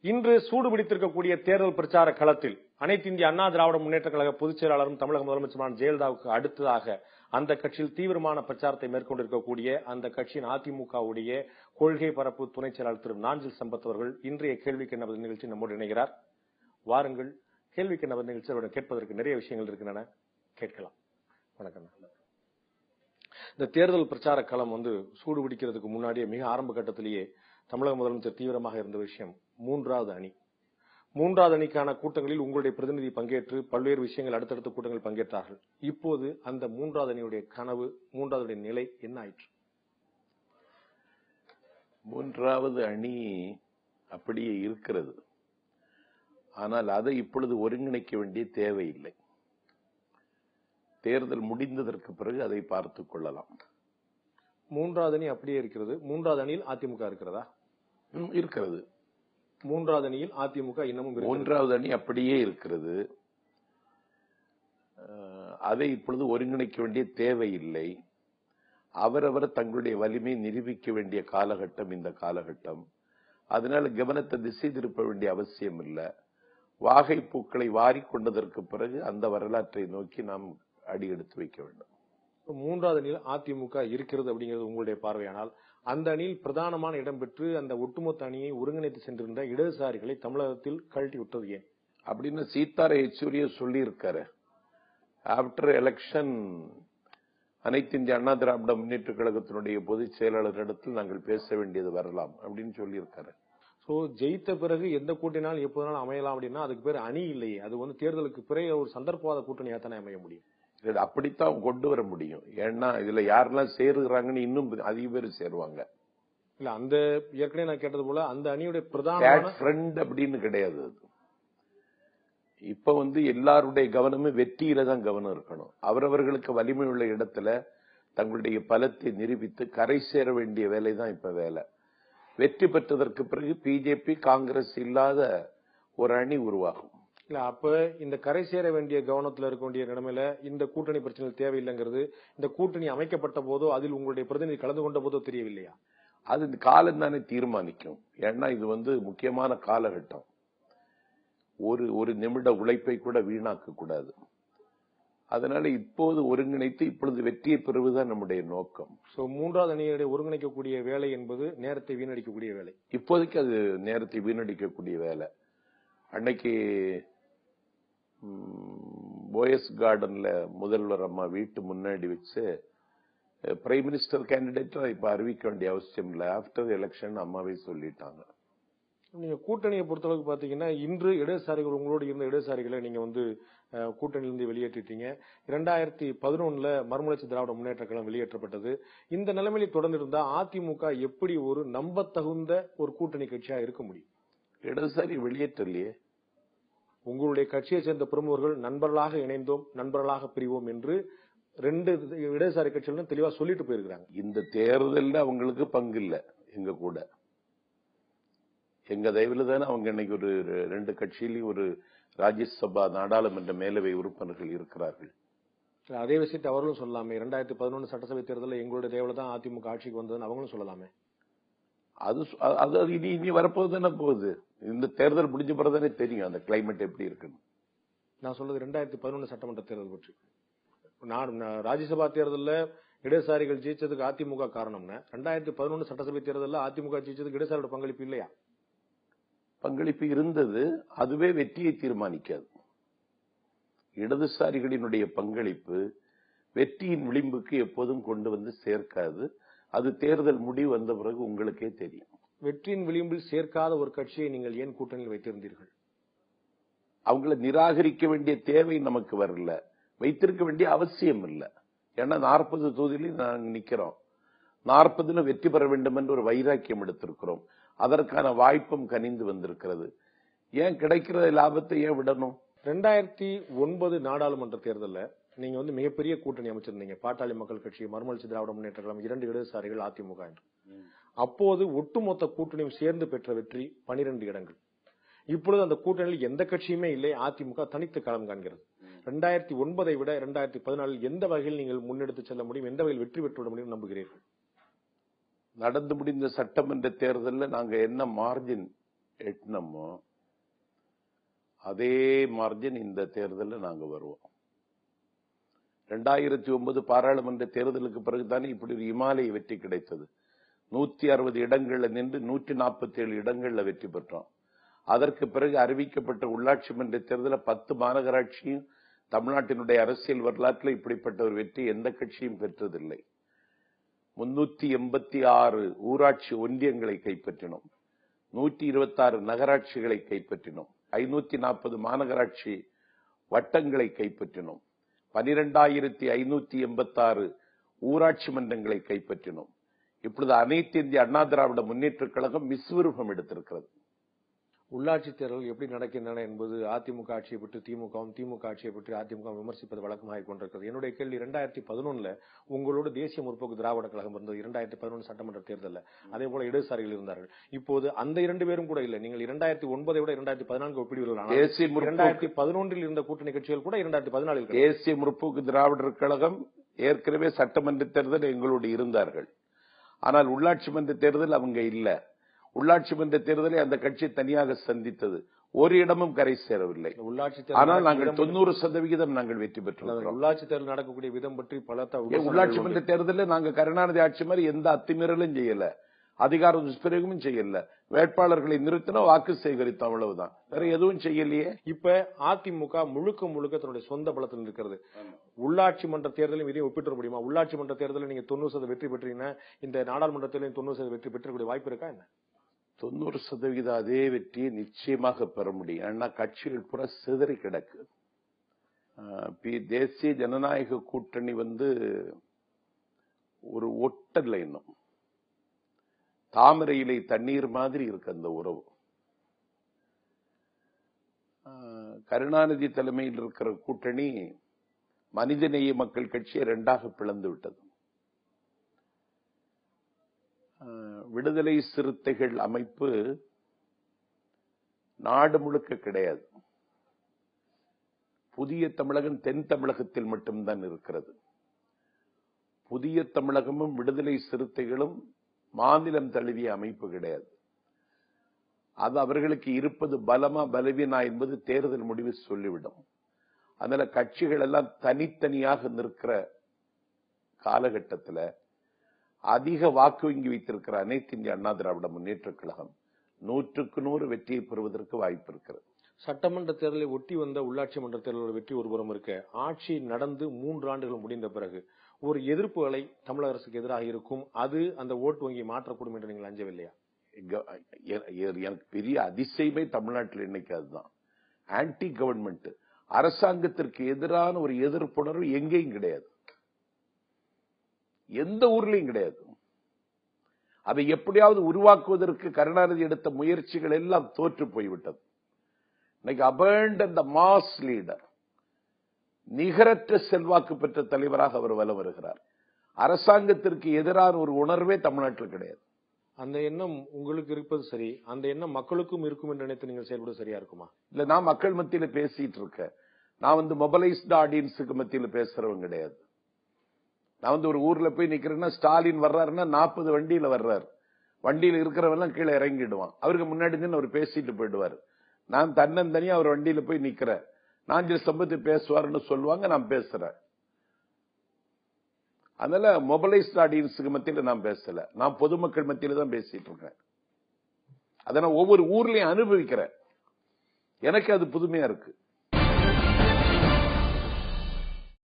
இன்று சூடுபிடித்திருக்கக்கூடிய தேர்தல் பிரச்சார களத்தில் அனைத்து இந்திய அண்ணா திராவிட முன்னேற்ற கழக பொதுச் செயலாளரும் தமிழக முதலமைச்சருமான ஜெயலலிதாவுக்கு அடுத்ததாக அந்த கட்சியில் தீவிரமான பிரச்சாரத்தை மேற்கொண்டிருக்கக்கூடிய அந்த கட்சியின் அதிமுகவுடைய கொள்கை பரப்பு துணை செயலாளர் திரு நாஞ்சில் சம்பத் அவர்கள் இன்றைய கேள்விக்கு என்ன பதில் நிகழ்ச்சி நம்மோடு இணைகிறார். வாருங்கள், கேள்விக்கு என்ன பதில் நிகழ்ச்சி கேட்பதற்கு நிறைய விஷயங்கள் இருக்கின்றன, கேட்கலாம். வணக்கம். இந்த தேர்தல் பிரச்சார களம் சூடுபிடிக்கிறதுக்கு முன்னாடியே மிக ஆரம்ப கட்டத்திலேயே தமிழக முதலமைச்சர் தீவிரமாக இருந்த விஷயம் மூன்றாவது அணி. மூன்றாவது அணிக்கான கூட்டங்களில் உங்களுடைய பிரதிநிதி பங்கேற்று பல்வேறு விஷயங்கள் அடுத்தடுத்த கூட்டங்கள் பங்கேற்றார்கள். இப்போது அந்த மூன்றாவது அணியுடைய கனவு, மூன்றாவது நிலை என்ன ஆயிற்று? மூன்றாவது அணி அப்படியே இருக்கிறது. ஆனால் அதை இப்பொழுது ஒருங்கிணைக்க வேண்டிய தேவையில்லை. தேர்தல் முடிந்ததற்கு பிறகு அதை பார்த்துக் கொள்ளலாம். மூன்றாவது அணி அப்படியே இருக்கிறது. மூன்றாவது அணியில் அதிமுக இருக்கிறதா? இருக்கிறது. மூன்றாவது அணியில் அதிமுக இன்னமும் மூன்றாவது அணி அப்படியே இருக்கிறது. அதை இப்பொழுது ஒருங்கிணைக்க வேண்டிய தேவையில்லை. அவரவர் தங்களுடைய வலிமை நிரூபிக்க வேண்டிய காலகட்டம் இந்த காலகட்டம். அதனால கவனத்தை திசை திருப்ப வேண்டிய அவசியம் இல்லை. வாகை பூக்களை வாரிக்கொண்டதற்கு பிறகு அந்த வரலாற்றை நோக்கி நாம் அடி எடுத்து வைக்க வேண்டும். மூன்றாவது அணியில் அதிமுக இருக்கிறது அப்படிங்கிறது உங்களுடைய பார்வையானால், அந்த அணியில் பிரதானமான இடம் பெற்று அந்த ஒட்டுமொத்த அணியை ஒருங்கிணைத்து சென்றிருந்த இடதுசாரிகளை தமிழகத்தில் கழட்டி விட்டது ஏன் அப்படின்னு சீதாராம் யெச்சூரியா சொல்லி இருக்காரு. ஆப்டர் எலெக்ஷன் அனைத்து இந்திய அண்ணா திராவிட முன்னேற்ற கழகத்தினுடைய பொதுச் செயலாளரிடத்தில் நாங்கள் பேச வேண்டியது வரலாம் அப்படின்னு சொல்லி இருக்காரு. சோ ஜெயித்த பிறகு எந்த கூட்டணினாலும் எப்போதுனாலும் அமையலாம் அப்படின்னா அதுக்கு பேர் அணி இல்லையே. அது தேர்தலுக்கு பிறகு ஒரு சந்தர்ப்பவாத கூட்டணியா தானே அமைய முடியும். அப்படித்தான் கொண்டு வர முடியும். ஏன்னா இதுல யாரெல்லாம் சேருகிறாங்கன்னு இன்னும் அதிக பேர் சேருவாங்க. இல்ல, அந்த ஏற்கனவே நான் கேட்டது போல அந்த அணியுடைய பிரதான ஃப்ரெண்ட் அப்படின்னு கிடையாது. இப்ப எல்லாருடைய கவனமும் வெற்றியில தான் கவனம் இருக்கணும். அவரவர்களுக்கு வலிமை உள்ள இடத்துல தங்களுடைய பலத்தை நிரூபித்து கரை சேர வேண்டிய வேலை தான் இப்ப வேலை. வெற்றி பெற்றதற்கு பிறகு பிஜேபி காங்கிரஸ் இல்லாத ஒரு அணி உருவாகும். இல்ல, அப்ப இந்த கரை சேர வேண்டிய கவனத்துல இருக்க வேண்டிய நிலைமையில இந்த கூட்டணி பிரச்சனை தேவையில்லைங்கிறது இந்த கூட்டணி அமைக்கப்பட்ட போதோ அதில் உங்களுடைய பிரதிநிதி கலந்து கொண்ட போதோ தெரியவில்லையா? அது இந்த காலம் தானே தீர்மானிக்கும். ஏன்னா இது முக்கியமான காலகட்டம். ஒரு நிமிட உழைப்பை கூட வீணாக்க கூடாது. அதனால இப்போது ஒருங்கிணைத்து இப்பொழுது வெற்றியை பெறுவதுதான் நம்முடைய நோக்கம். மூன்றாவது அணியை ஒருங்கிணைக்கக்கூடிய வேலை என்பது நேரத்தை வீணடிக்கக்கூடிய வேலை. இப்போதைக்கு அது நேரத்தை வீணடிக்கக்கூடிய வேலை. அன்னைக்கு போயஸ் கார்டன்ல முதல்வர் அம்மா வீட்டு முன்னாடி வச்சு பிரைம் மினிஸ்டர் கேண்டிடேட்டா இப்ப அறிவிக்க வேண்டிய அவசியம் இல்லை. ஆப்டர் எலெக்ஷன் அம்மாவே சொல்லிட்டாங்க. நீங்க கூட்டணியை பொறுத்தளவுக்கு பாத்தீங்கன்னா இன்று இடதுசாரிகள் உங்களோடு இருந்த இடதுசாரிகளை நீங்க கூட்டணியிலிருந்து வெளியேற்றிட்டீங்க. 2011 மறுமலர்ச்சி திராவிட முன்னேற்ற கழகம் வெளியேற்றப்பட்டது. இந்த நிலைமையில தொடர்ந்து இருந்தா அதிமுக எப்படி ஒரு நம்பத்தகுந்த ஒரு கூட்டணி கட்சியா இருக்க முடியும்? இடதுசாரி வெளியேற்றலையே. உங்களுடைய கட்சியை சேர்ந்த பிரமுகர்கள் நண்பர்களாக இணைந்தோம், நண்பர்களாக பிரிவோம் என்று 2 இடதுசாரி கட்சிகளும் தெளிவா சொல்லிட்டு போயிருக்காங்க. இந்த தேர்தலில் அவங்களுக்கு பங்கு இல்ல. எங்க கூட எங்க தயவுல தானே அவங்க இன்னைக்கு ஒரு 2 கட்சியிலையும் ஒரு ராஜ்யசபா நாடாளுமன்ற மேலவை உறுப்பினர்கள் இருக்கிறார்கள். அதே விஷயத்தை அவர்களும் சொல்லலாமே. 2011 சட்டசபை தேர்தலில் எங்களுடைய தயவுல தான் அதிமுக ஆட்சிக்கு வந்ததுன்னு அவங்களும் சொல்லலாமே. அது இனி வரப்போது தானே போகுது. இந்த தேர்தல் முடிஞ்ச பிறகுதானே தெரியும் அந்த கிளைமேட் எப்படி இருக்குன்னு. நான் சொல்றது 2011 சட்டமன்ற தேர்தல் பற்றி. ராஜ்யசபா தேர்தலில் இடதுசாரிகள் ஜெயிச்சதுக்கு அதிமுக காரணம்னா 2011 சட்டசபை தேர்தலில் அதிமுக ஜெயிச்சதுக்கு இடதுசாரியோட பங்களிப்பு இல்லையா? பங்களிப்பு இருந்தது. அதுவே வெற்றியை தீர்மானிக்காது. இடதுசாரிகளினுடைய பங்களிப்பு வெற்றியின் விளிம்புக்கு எப்போதும் கொண்டு சேர்க்காது. அது தேர்தல் முடிவு வந்த பிறகு உங்களுக்கே தெரியும். வெற்றியின் விளிம்பில் சேர்க்காத ஒரு கட்சியை நீங்கள் ஏன் கூட்டணியில் வைத்திருந்தீர்கள்? அவங்களை நிராகரிக்க வேண்டிய தேவை நமக்கு வரல, வைத்திருக்க வேண்டிய அவசியம் இல்லை. ஏன்னா 40 தொகுதியிலும் நாங்க நிக்கிறோம். 40 வெற்றி பெற வேண்டும் என்று ஒரு வைராக்கியம் எடுத்திருக்கிறோம். அதற்கான வாய்ப்பும் கனிந்து வந்திருக்கிறது. ஏன் கிடைக்கிற லாபத்தை ஏன் விடணும்? 2009 நாடாளுமன்ற தேர்தலில் நீங்க மிகப்பெரிய கூட்டணி அமைச்சிருந்தீங்க. பாட்டாளி மக்கள் கட்சி, மறுமலர்ச்சி திராவிட முன்னேற்ற கழகம், 2 இடதுசாரிகள், அதிமுக என்று. அப்போது ஒட்டுமொத்த கூட்டணியும் சேர்ந்து பெற்ற வெற்றி 12 இடங்கள். இப்பொழுது அந்த கூட்டணியில் எந்த கட்சியுமே இல்லை. அதிமுக தனித்து களம் காண்கிறது. 2009 விட 2014 எந்த வகையில் நீங்கள் முன்னெடுத்து செல்ல முடியும், எந்த வகையில் வெற்றி பெற்றுவிட முடியும் நம்புகிறீர்கள்? நடந்து முடிந்த சட்டமன்ற தேர்தலில் நாங்க என்ன மார்ஜின் எட்டினமோ அதே மார்ஜின் இந்த தேர்தலில் நாங்க வருவோம். 2009 பாராளுமன்ற தேர்தலுக்கு பிறகுதானே இப்படி ஒரு இமாலய வெற்றி கிடைத்தது. 160 இடங்கள்ல நின்று 147 இடங்கள்ல வெற்றி பெற்றோம். அதற்கு பிறகு அறிவிக்கப்பட்ட உள்ளாட்சி மன்ற தேர்தலில் 10 மாநகராட்சியும் தமிழ்நாட்டினுடைய அரசியல் வரலாற்றில் இப்படிப்பட்ட ஒரு வெற்றி எந்த கட்சியும் பெற்றதில்லை. 386 ஊராட்சி ஒன்றியங்களை கைப்பற்றினோம், 126 நகராட்சிகளை கைப்பற்றினோம், 540 மாநகராட்சி வட்டங்களை கைப்பற்றினோம், 12,586 ஊராட்சி மன்றங்களை கைப்பற்றினோம். இப்பொழுது அனைத்து இந்திய அண்ணா திராவிட முன்னேற்ற கழகம் விஸ்வரூபம் எடுத்திருக்கிறது. உள்ளாட்சி தேர்தல் எப்படி நடக்கின்றன என்பது அதிமுக ஆட்சியை பற்றி திமுகவும், திமுக ஆட்சியை பற்றி அதிமுக விமர்சிப்பது வழக்கமாக கொண்டிருக்கிறது. என்னுடைய கேள்வி, 2011 உங்களோட தேசிய முற்போக்கு திராவிட கழகம் இருந்தது 2011 சட்டமன்ற தேர்தலில். அதே போல இடதுசாரிகள் இருந்தார்கள். இப்போது அந்த 2 பேரும் கூட இல்லை. நீங்கள் 2009 விட 2014 ஒப்பிடுவீர்கள். 2011 இருந்த கூட்டணி கட்சிகள் கூட 2014 தேசிய முற்போக்கு திராவிடர் கழகம் ஏற்கனவே சட்டமன்ற தேர்தல் எங்களோடு இருந்தார்கள். ஆனால் உள்ளாட்சி மன்ற தேர்தல் அவங்க இல்ல. உள்ளாட்சி மன்ற தேர்தலை அந்த கட்சி தனியாக சந்தித்தது. ஒரு இடமும் கரை சேரவில்லை. ஆனால் நாங்கள் 90% நாங்கள் வெற்றி பெற்றோம். உள்ளாட்சி தேர்தல் நடக்கக்கூடிய விதம் பற்றி பல உள்ளாட்சி மன்ற தேர்தலில் நாங்க கருணாநிதி ஆட்சி மாதிரி எந்த அத்துமீறலும் செய்யல, அதிகார துஷ்பிரயோகமும் செய்யல. வேட்பாளர்களை நிறுத்தினோம், வாக்கு சேகரித்தோம், அவ்வளவுதான். வேற எதுவும் செய்யலையே. இப்ப அதிமுக முழுக்க முழுக்க தன்னுடைய சொந்த பலத்தில் இருக்கிறது. உள்ளாட்சி மன்ற தேர்தலையும் இதையும் ஒப்பிட்டு முடியுமா? உள்ளாட்சி மன்ற தேர்தலில் நீங்க 90% வெற்றி பெற்றீங்கன்னா இந்த நாடாளுமன்ற தேர்தலையும் 90% வெற்றி பெற்றக்கூடிய வாய்ப்பு இருக்கா என்ன? 90% அதே வெற்றியை நிச்சயமாக பெற முடியும். ஏன்னா கட்சிகள் புற சிதறி கிடக்கு. தேசிய ஜனநாயக கூட்டணி ஒரு ஒட்டல்ல இன்னும் தாமரை இலை தண்ணீர் மாதிரி இருக்கு அந்த உறவு. கருணாநிதி தலைமையில் இருக்கிற கூட்டணி மனிதநேய மக்கள் கட்சியை 2ஆக பிளந்து விட்டது. விடுதலை சிறுத்தைகள் அமைப்பு நாடு முழுக்க கிடையாது. புதிய தமிழகம் தென் தமிழகத்தில் மட்டும்தான் இருக்கிறது. புதிய தமிழகமும் விடுதலை சிறுத்தைகளும் மாநிலம் தழுவிய அமைப்பு கிடையாது. அது அவர்களுக்கு இருப்பது பலமா பலவீனா என்பது தேர்தல் முடிவு சொல்லிவிடும். அதனால கட்சிகள் எல்லாம் தனித்தனியாக நிற்கிற காலகட்டத்தில் அதிக வாக்கு வங்கி வைத்திருக்கிற அனைத்து இந்திய அண்ணா திராவிட முன்னேற்ற கழகம் 100க்கு 100 வெற்றியை பெறுவதற்கு வாய்ப்பு இருக்கிறது. சட்டமன்ற தேர்தலை ஒட்டி வந்த உள்ளாட்சி மன்ற தேர்தலோட வெற்றி ஒருபுறம் இருக்க, ஆட்சி நடந்து 3 ஆண்டுகள் முடிந்த பிறகு ஒரு எதிர்ப்பு அலை தமிழக அரசுக்கு எதிராக இருக்கும். அது அந்த ஓட்டு வங்கி மாற்றக்கூடும் என்று நீங்கள் அஞ்சவில்லையா? எனக்கு பெரிய அதிசயமே தமிழ்நாட்டில் இன்னைக்கு அதுதான். ஆன்டி கவர்மெண்ட், அரசாங்கத்திற்கு எதிரான ஒரு எதிர்ப்புணர்வு எங்கேயும் கிடையாது, எந்த ஊர்லயும் கிடையாது. அதை எப்படியாவது உருவாக்குவதற்கு கருணாநிதி எடுத்த முயற்சிகள் எல்லாம் தோற்று போய்விட்டது. இன்னைக்கு அபண்டன்ட் மாஸ் லீடர், நிகரற்ற செல்வாக்கு பெற்ற தலைவராக அவர் வலம் வருகிறார். அரசாங்கத்திற்கு எதிரான ஒரு உணர்வே தமிழ்நாட்டில் கிடையாது. அந்த எண்ணம் உங்களுக்கு இருப்பது சரி, அந்த எண்ணம் மக்களுக்கும் இருக்கும் என்று நினைத்து நீங்கள் செயல்பட சரியா இருக்குமா? இல்ல, நான் மக்கள் மத்தியில பேசிட்டு இருக்கேன். நான் மொபைலைஸ்டு ஆடியன்ஸுக்கு மத்தியில பேசுறவங்க கிடையாது. நான் ஒரு ஊர்ல போய் நிக்கிறேன்னா ஸ்டாலின் வர்றாருன்னா 40 வண்டியில வர்றாரு. வண்டியில இருக்கிறவெல்லாம் கீழே இறங்கிடுவான். அவருக்கு முன்னாடி தான் அவர் பேசிட்டு போயிடுவாரு. நான் தன்னந்தனியா அவர் வண்டியில போய் நிக்கிறேன். நான் சம்பத்து பேசுவாருன்னு சொல்லுவாங்க, நான் பேசுறேன். அதனால மொபைலைஸ்டு ஆடியன்ஸுக்கு மத்தியில நான் பேசல, நான் பொதுமக்கள் மத்தியில தான் பேசிட்டு இருக்கேன். அதை நான் ஒவ்வொரு ஊர்லயும் அனுபவிக்கிறேன். எனக்கு அது புதுமையா இருக்கு.